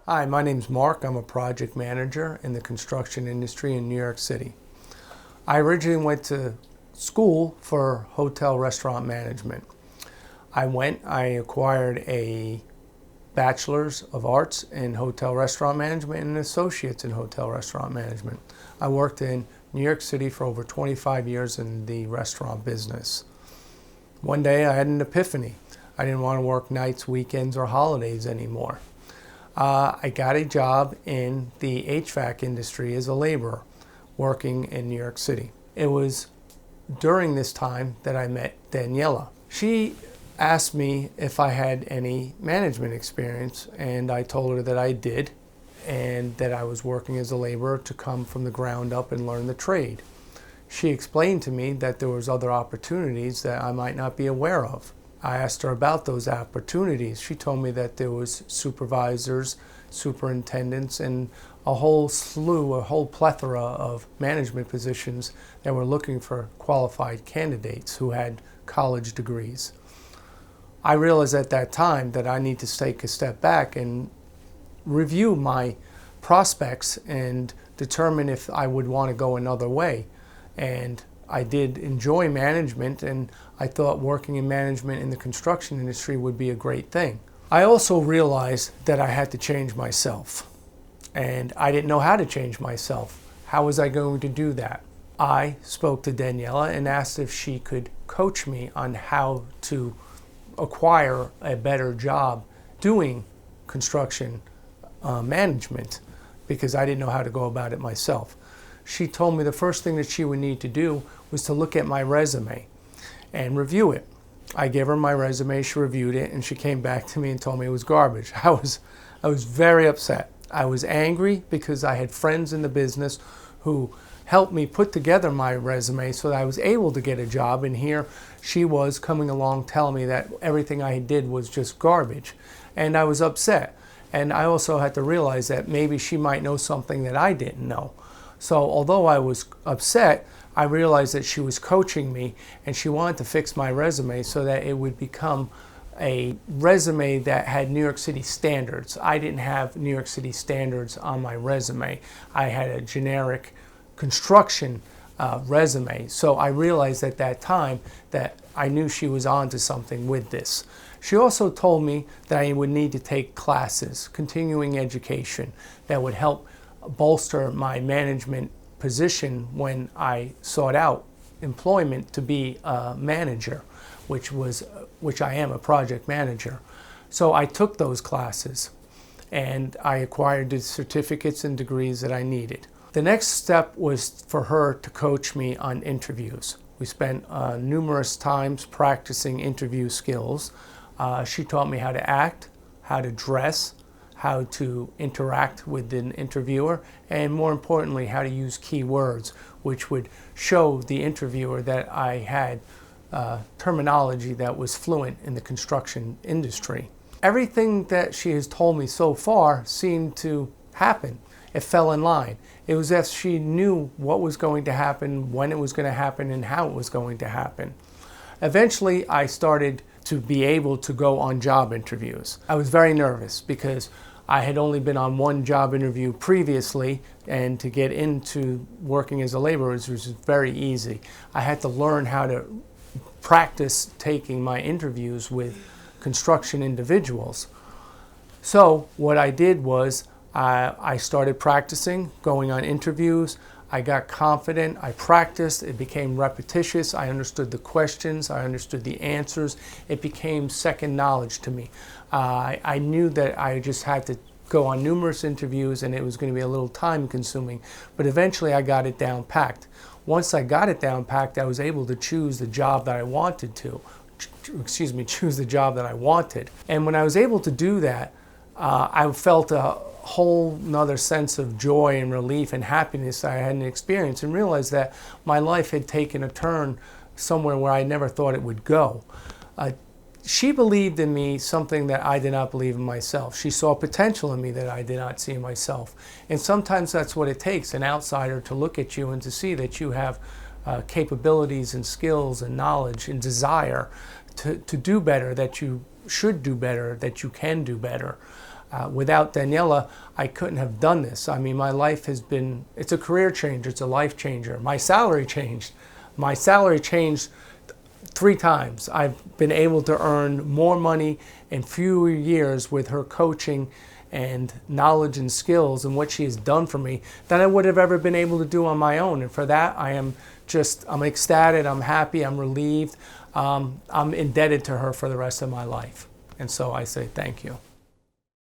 Hi, my name's Mark. I'm a project manager in the construction industry in New York City. I originally went to school for hotel restaurant management. I acquired a bachelor's of arts in hotel restaurant management and an associate's in hotel restaurant management. I worked in New York City for over 25 years in the restaurant business. One day I had an epiphany. I didn't want to work nights, weekends, or holidays anymore. I got a job in the HVAC industry as a laborer working in New York City. It was during this time that I met Daniela. She asked me if I had any management experience, and I told her that I did, and that I was working as a laborer to come from the ground up and learn the trade. She explained to me that there was other opportunities that I might not be aware of. I asked her about those opportunities. She told me that there was supervisors, superintendents, and a whole plethora of management positions that were looking for qualified candidates who had college degrees. I realized at that time that I need to take a step back and review my prospects and determine if I would want to go another way. And I did enjoy management, and I thought working in management in the construction industry would be a great thing. I also realized that I had to change myself, and I didn't know how to change myself. How was I going to do that? I spoke to Daniela and asked if she could coach me on how to acquire a better job doing construction management, because I didn't know how to go about it myself. She told me the first thing that she would need to do was to look at my resume and review it. I gave her my resume, she reviewed it, and she came back to me and told me it was garbage. I was very upset. I was angry because I had friends in the business who helped me put together my resume so that I was able to get a job, and here she was coming along telling me that everything I did was just garbage. And I was upset. And I also had to realize that maybe she might know something that I didn't know. So although I was upset, I realized that she was coaching me, and she wanted to fix my resume so that it would become a resume that had New York City standards. I didn't have New York City standards on my resume. I had a generic construction resume. So I realized at that time that I knew she was onto something with this. She also told me that I would need to take classes, continuing education, that would help bolster my management position when I sought out employment to be a manager, which I am a project manager. So I took those classes, and I acquired the certificates and degrees that I needed. The next step was for her to coach me on interviews. We spent numerous times practicing interview skills. She taught me how to act, how to dress, how to interact with an interviewer, and more importantly, how to use key words, which would show the interviewer that I had terminology that was fluent in the construction industry. Everything that she has told me so far seemed to happen. It fell in line. It was as if she knew what was going to happen, when it was going to happen, and how it was going to happen. Eventually, I started to be able to go on job interviews. I was very nervous because I had only been on one job interview previously, and to get into working as a laborer was very easy. I had to learn how to practice taking my interviews with construction individuals. So what I did was I started practicing, going on interviews. I got confident, I practiced, it became repetitious, I understood the questions, I understood the answers. It became second knowledge to me. I knew that I just had to go on numerous interviews, and it was going to be a little time consuming, but eventually I got it down packed. Once I got it down packed, I was able to choose the job that I wanted choose the job that I wanted. And when I was able to do that, I felt a whole nother sense of joy and relief and happiness that I hadn't experienced, and realized that my life had taken a turn somewhere where I never thought it would go. She believed in me something that I did not believe in myself. She saw potential in me that I did not see in myself. And sometimes that's what it takes, an outsider to look at you and to see that you have capabilities and skills and knowledge and desire to do better, that you should do better, that you can do better. Without Daniela, I couldn't have done this. I mean, my life has been, it's a career changer, it's a life changer. My salary changed. My salary changed 3 times. I've been able to earn more money in fewer years with her coaching and knowledge and skills and what she has done for me than I would have ever been able to do on my own. And for that, I'm ecstatic, I'm happy, I'm relieved. I'm indebted to her for the rest of my life. And so I say thank you.